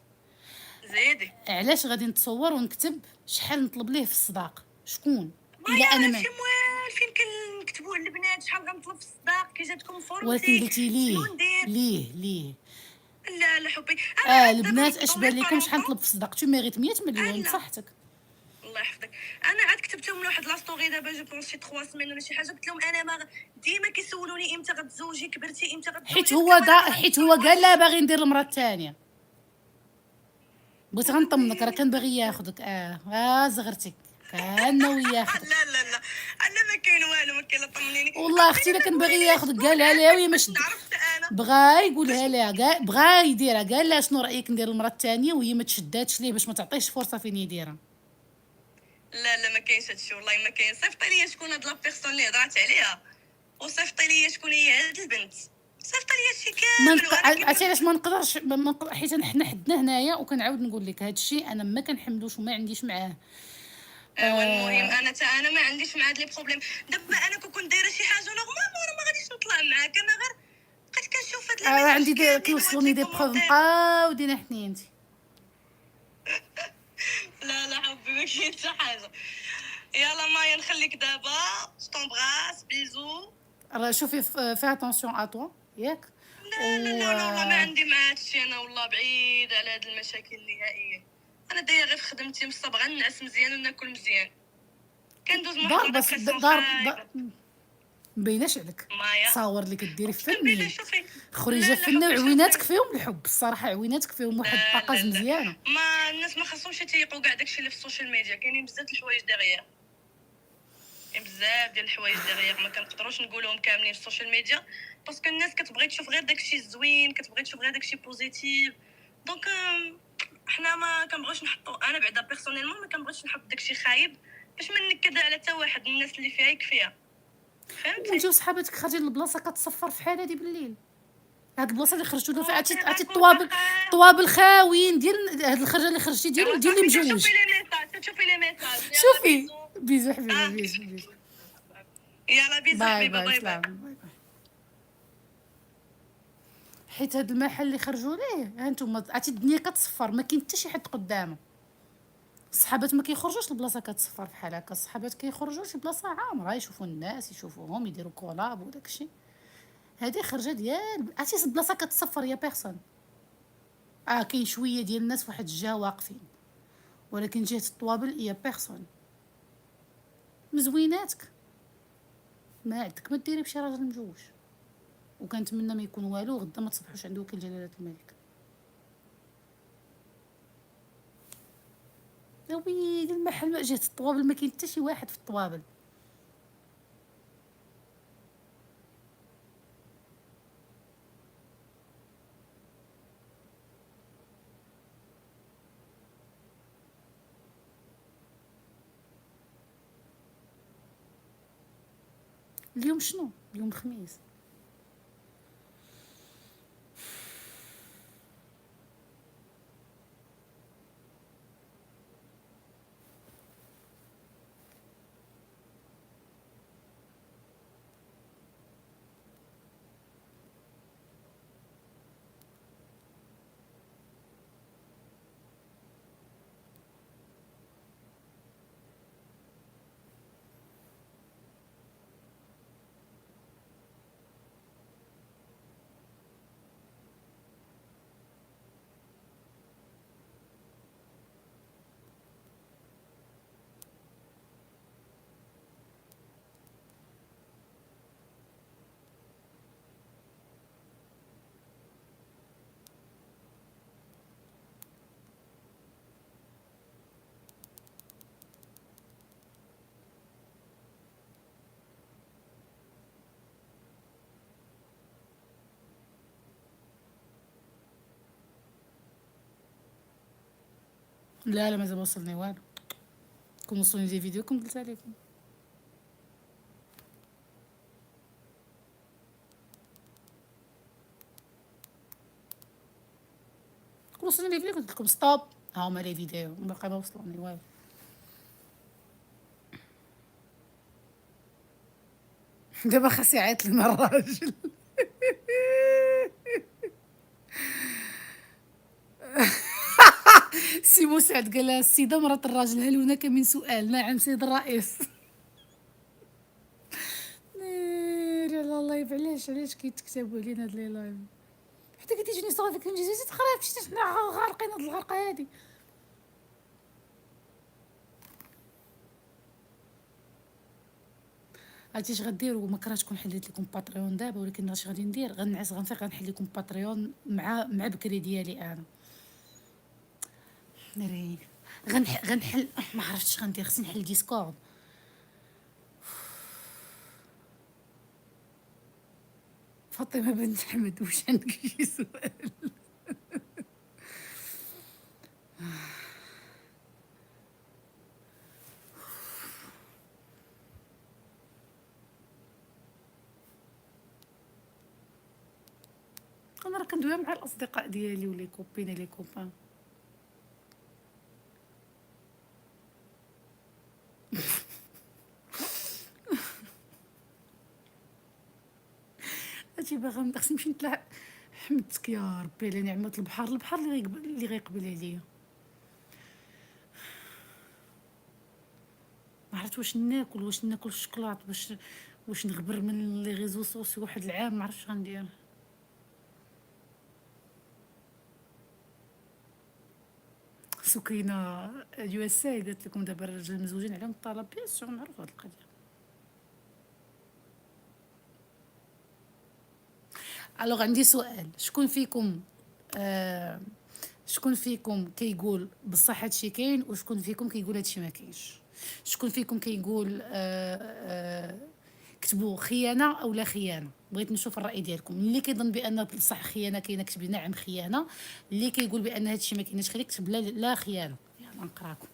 زيدي علاش غادي نتصور ونكتب شحال نطلب ليه في الصداق؟ شكون؟ الا مايا انا راه ما، شي موال فين كنكتبوا البنات شحال غنطلب في الصداق كي جاتكم ولكن فورمتي قلتي شنو ليه ندير. ليه لا لا حبي، انا عاد دابا البنات اش نقضوا بان لي لكم شحال طالونطو. نطلب في الصداق؟ تو ميريت 100 مليون لا بصحتك. الله يحفظك، انا عاد كتبتهم لواحد لا ستوري دابا جو بونس شي 3 سيمين ولا شي حاجه. قلت لهم انا ما ديما كيسولوني امتى غتزوجي، كبرتي امتى حيت غتزوجي. قلت هو لهم انا ما حيت هو قال غنتزوجش. لا باغي ندير المره الثانيه. بغيت غنطمنك راه كان باغي ياخذك، زغرتي كان ناوي ياخذك. لا لا لا، انا ما كاين والو، ما كاين لا طمنيني. والله اختي لا كان باغي ياخذك، قالها لها وهي ما باش شد، نعرف حتى انا. بغا يقولها لها، بغا يديرها، قال لها شنو رايك ندير المره الثانيه، وهي ما تشداتش ليه باش ما تعطيش فرصه فين يديرها. لا لا، ما كاينش هادشي والله ما كاين. صيفطي لي شكون هاد لا بيرسون اللي هضرات عليها، وصيفطي لي شكون هي هاد البنت. صيفطي لي شي ما كامل وانا عرفتي علاش ما نقدرش، حيت حنا حدنا هنايا، وكنعاود نقول لك هذا الشيء انا ما كنحملوش وما عنديش معاه. والمهم انا ما عنديش مع هاد لي بروبليم. دابا انا كون دايره شي حاجه نورمالمون انا ما غاديش نطلع معاك. انا غير بقيت كنشوف هاد لي ميساج عندي كاملين كيوصلوني دي بروف كومونتير. مقاودين حنينتي. لا لا حبي ما كاين حتى حاجه. يلا مايا نخليك دابا، ستومبراس بيزو. راه شوفي فيها اتونسيون ا توا ياك. لا لا لا لا، والله ما عندي مع هادشي. انا والله بعيد على هاد المشاكل نهائيا. انا دايره غير في خدمتي، مصبغه نعس مزيان وناكل مزيان، كندوز مع دار واحد بس الديبرسيون دار خايبه. مبيناش عليك مايا تصاور اللي كديري اقسم بالله فني، شوفي. خريجه لا لا فنه، حبي وعويناتك شوفي. فيهم الحب الصراحه، عويناتك فيهم واحد لا الطاقه لا لا، مزيانه. ما الناس ما خاصهمش يتيقوا كاع داكشي اللي في السوشيال ميديا. كاينين بزاف الحوايج دغيا، كاين بزاف ديال الحوايج دغيا ما كنقدروش نقولوهم كاملين في السوشيال ميديا، باسكو الناس كتبغي تشوف غير داكشي الزوين، كتبغي تشوف غير داكشي بوزيتيف. دونك حنا ما كنبغيوش نحطوا، انا بعدا بيرسونيلمون ما كنبغيش نحط داكشي خايب باش ما نكد على حتى واحد. الناس اللي فيها يكفيها، وانت فهمتي. وصحاباتك خارجين للبلاصه كتصفر في حال هادي بالليل، هاد البلاصه اللي خرجتوا لها والله عرفتي يعطيكم الطوابل، بخير. الطوابل خاويين ديال هاد الخرجه اللي خرجتي ايوا ديال اللي صافي مجوج. تشوفي لي ميساج، تشوفي لي ميساج. يلا شوفي بيزو. بيزو حبيبي، بيزو. يلا بيزو باي حبيبه، باي باي باي. سلام باي باي. حيت هاد المحل اللي خرجوا ليه هانتوما عرفتي الدنيا كتصفر، ما كاين حتى شي حد قدامه. الصحابات ما كيخرجوش لبلاصه كتصفر بحال هكا، الصحابات كيخرجوا شي بلاصه عامره يشوفوا الناس، يشوفوهم، يديروا كولاب وداك الشيء. هذه خرجه ديال عرفتي البلاصه كتصفر يا بيرسون. كاين شويه ديال الناس فواحد الجهه واقفين، ولكن جهه الطوابل يا بيرسون. مزويناتك ما عندك ما ديري بشي راجل مجوج، وكنتمنى ما يكون والو غدا ما تصبحوش عنده وكيل جلاله الملك. يا ويلي المحل جهه الطوابل ما كاين حتى شي واحد في الطوابل. اليوم شنو؟ اليوم الخميس. لا لا مازال ما وصلني والو. كون وصلوني دي فيديو كون قلت عليكم. كون وصلوني دي فيديو قلت لكم ستوب، ها هما لي فيديو باقي ما وصلوني والو. دابا خاص يعيط لنا الراجل. سي مسعد قال لها السيده مرات الراجل هل هناك من سؤال؟ نعم سيد الرئيس. ناري على اللايف، علاش كيتكتبوا علينا هاد لي لايف؟ حتى كتجيني صافي كنجي زيد تقرا مشيت حنا غارقين هاد الغرقه هادي. عرفتي اش غديروا؟ ما كرهتش كون حليت لكم باتريون دابا، ولكن اش غادي ندير؟ غنعس غنفيق غنحل لكم باتريون مع بكري ديالي انا. ناري غنحل ما عرفتش غندير، خصني نحل ديسكورد. فاطمه بنت حمد واش عندك شي سؤال؟ انا راه كندويها مع الاصدقاء ديالي ولي كوبين لي كوبان. هادشي باغا خصني نمشي نطلع. حمدتك يا ربي على نعمه البحر، البحر اللي غيقبل عليا. ما عرفت واش ناكل الشكلاط، واش نغبر من لي ريزو سوسيو واحد العام، ما عرفتش غندير. سكينه يو اس اي قالت لكم دابا الرجال مزوجين عليهم الطلاق، بيان سور نعرف هاد القضيه. الوغ عندي سؤال، شكون فيكم كيقول بصح هادشي كاين، وشكون فيكم كيقول هادشي ما كاينش؟ شكون فيكم كيقول كتبوا خيانه او لا خيانه؟ بغيت نشوف الراي ديالكم. اللي كيظن بان بصح خيانه كاينه كتب نعم خيانه، اللي كيقول بان هادشي ما كاينش خليك كتب لا خيانه. يلا نقراكم.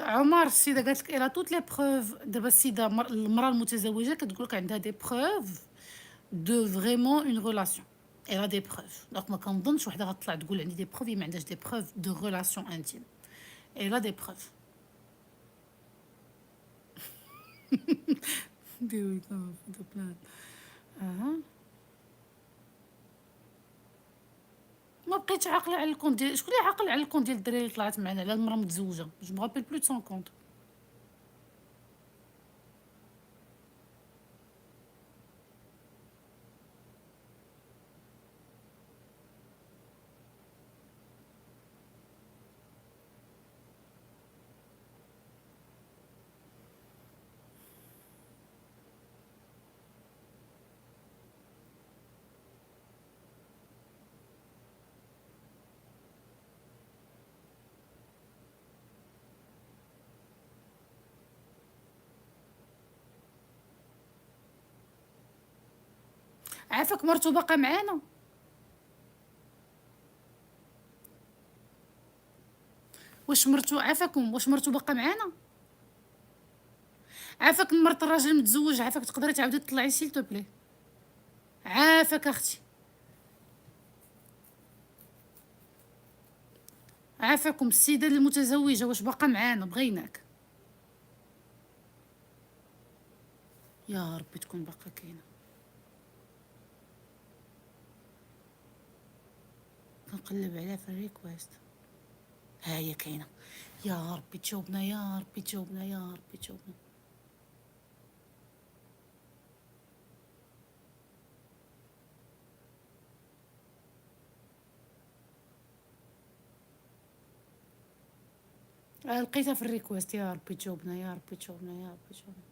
عمر السيده قالت لك الا توت لي بروف. دابا السيده المراه المتزوجه كتقول لك عندها دي بروف دو فريمون اون ريلاسيون، الا دي بروف. دونك ما كنظنش وحده غتطلع تقول عندي دي بروف ما عندهاش دي بروف دو ريلاسيون انتيم، الا دي بروف. ديري دو بلان. اها ما بقيتش عاقله على الكونت ديال شكون اللي عاقل على الكونت ديال الدراري اللي طلعت معنا على المراه متزوجه. جو مغابيل بلو دو سون كونت. عافاك مرتو باقا معانا؟ واش مرتو عافاكم واش مرتو باقا معانا؟ عافاك مرت الراجل متزوج، عافاك تقدري تعاودي تطلعي سيل تو بلي. عافاك اختي، عافاكم السيده المتزوجه واش باقا معانا؟ بغيناك يا ربي تكون باقا كاينه. كنقلب عليها في الريكويست. ها هي كاينه. يا ربي تجاوبنا، يا ربي تجاوبنا، يا ربي تجاوبنا. لقيتها في الريكوست. يا ربي تجاوبنا، يا ربي تجاوبنا، يا ربي تجاوبنا.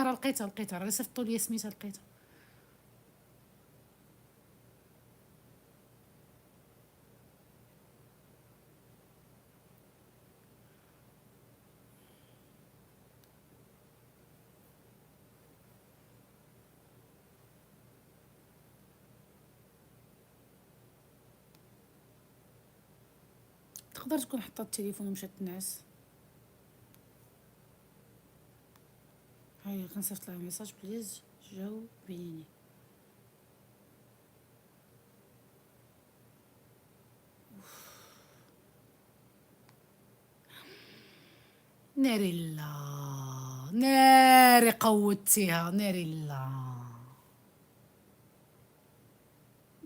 راه لقيتها راه صيفطوا لي سميتها لقيتها. تقدر تكون حطات التليفون ومشات تنعس. هاي كنصيفط لها ميساج بليز جاوبيني. ناري الله، ناري قوتيها، ناري الله،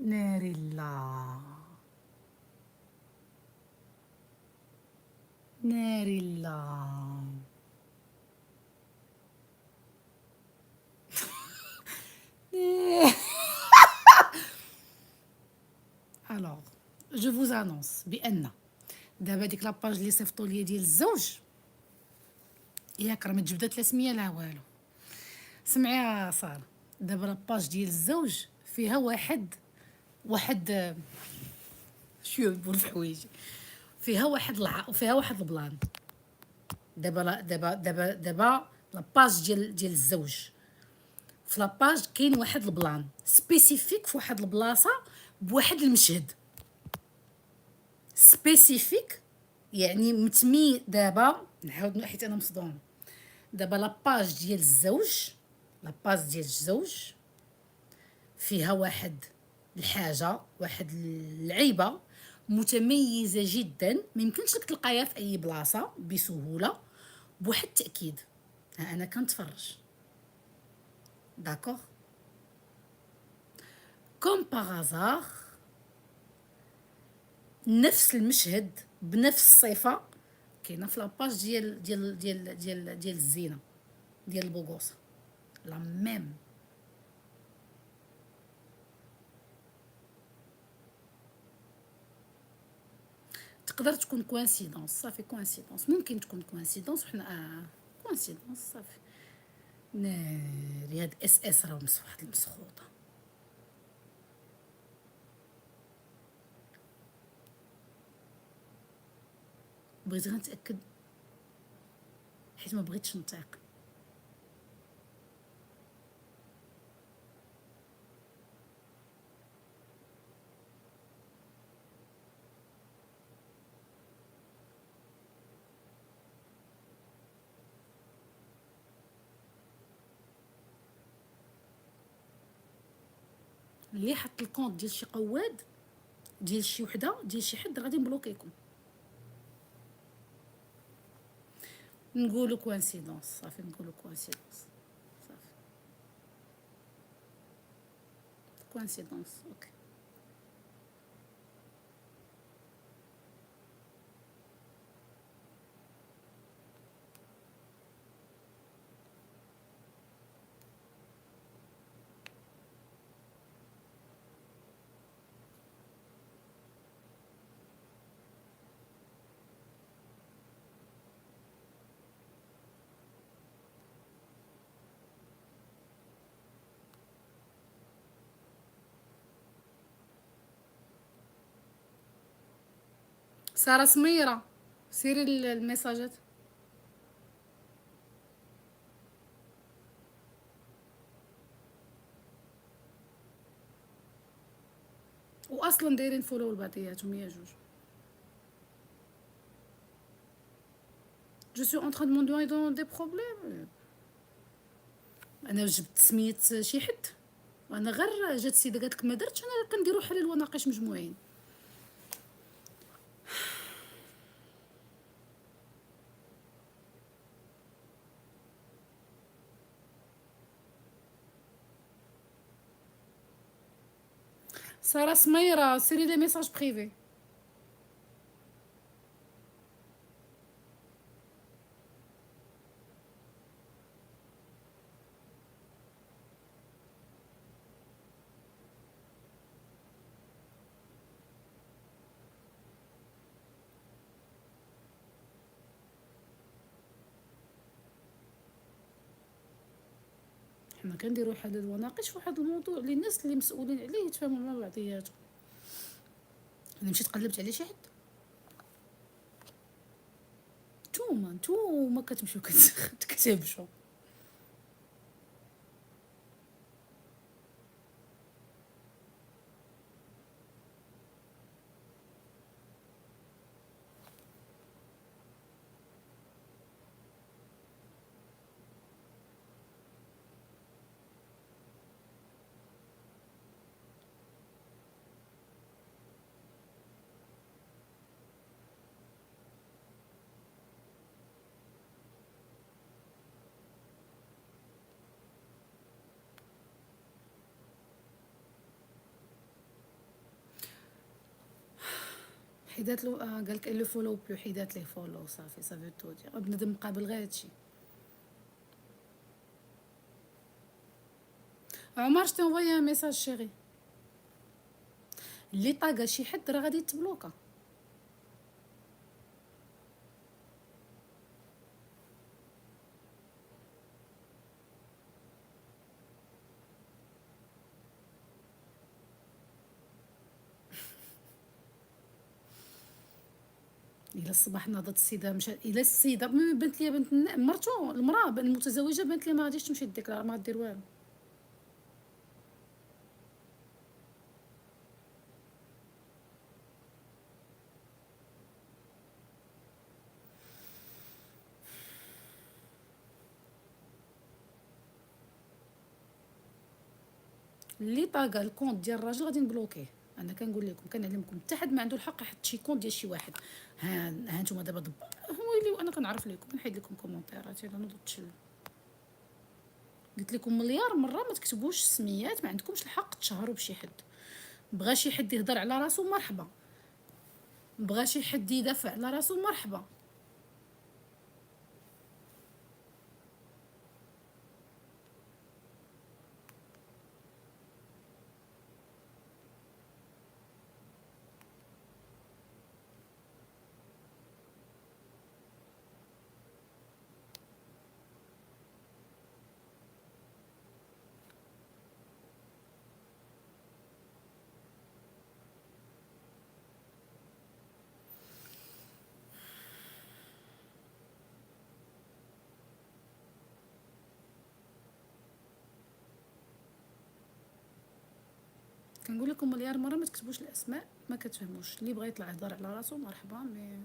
ناري الله، ناري الله. الوغ جو فوز انونس بان دابا ديك لاباج اللي صيفطوا لي ديال الزوج ياك راه ما تجبدات لا سميه لا والو. سمعي يا ساره، دابا لاباج ديال الزوج فيها واحد شو يقول في حوايجي، فيها واحد البلان. دابا لاباج ديال الزوج، في لاباج كاين واحد البلان سبيسيفيك في واحد البلاصه بواحد المشهد سبيسيفيك، يعني متمي. دابا نعاود حيت انا مصدوم. دابا لاباج ديال الزوج، لاباج ديال الزوج فيها واحد الحاجه، واحد اللعيبه متميزه جدا، ما يمكنش لك تلقايها في اي بلاصه بسهوله بواحد التاكيد. ها انا كنتفرج داكوغ كوم باغازار، نفس المشهد بنفس الصفه كاينه في لاباج ديال الزينه ديال البوغوصه لا ميم. تقدر تكون كوانسيدونس، صافي كوانسيدونس، ممكن تكون كوانسيدونس وحنا كوانسيدونس صافي. ناري هاد اس راه واحد المسخوطه. بغيت غير نتاكد حيت ما بغيتش نطيق. اللي حط الكونط ديال شي قواد ديال شي وحده ديال شي حد غادي نبلوكيكم. نقولوا كوانسيدونس صافي، نقولوا كوانسيدونس صافي، كوانسيدونس اوكي. ساره سميره سيري الميساجات. واصلا دايرين فولو لبعضياتهم يا جوج. جو سو اون تران دو موندوي دون دي بروبليم. انا جبت سميت شي حد وانا غير جات السيده قالت لك ما درتش، انا كنديروا حلال وناقش مجموعين. ساره سميره سيري لي ميساج بريفي. حنا كنديروا حل وناقش في واحد الموضوع اللي الناس اللي مسؤولين عليه يتفاهموا مع بعضياتهم. انا مشيت قلبت على شي حد، نتوما كتمشيو كتكتبشوا. حيدات له قالك لو فولو بلو، حيدات ليه فولو صافي صافي تو دير بنادم مقابل غير هادشي. عمر شتي انفويي ان ميساج شيري، اللي طاقه شي حد راه غادي يتبلوكا. الى الصباح ناضت السيده مشات الى السيده بنت لي بنت مرتو المراه المتزوجه بنت لي ما غاديش تمشي ديكلار ما دير والو. اللي طاقه الكونت ديال الراجل غادي نبلوكيه. انا كنقول لكم كنعلمكم حتى حد ما عنده الحق يحط شي كونت ديال شي واحد. ها نتوما دابا هو انا كنعرف لكم نحيد لكم كومونتيرات الا نوضوا تشلوا. قلت لكم مليار مره ما تكتبوش السميات، ما عندكمش الحق تشهروا بشي حد. بغى شي حد يهضر على راسو مرحبا، بغى شي حد يدافع على راسو مرحبا. كنقول لكم مليار مره ما تكتبوش الاسماء، ما كتفهموش. اللي بغى يطلع يهضر على راسو مرحبا، مي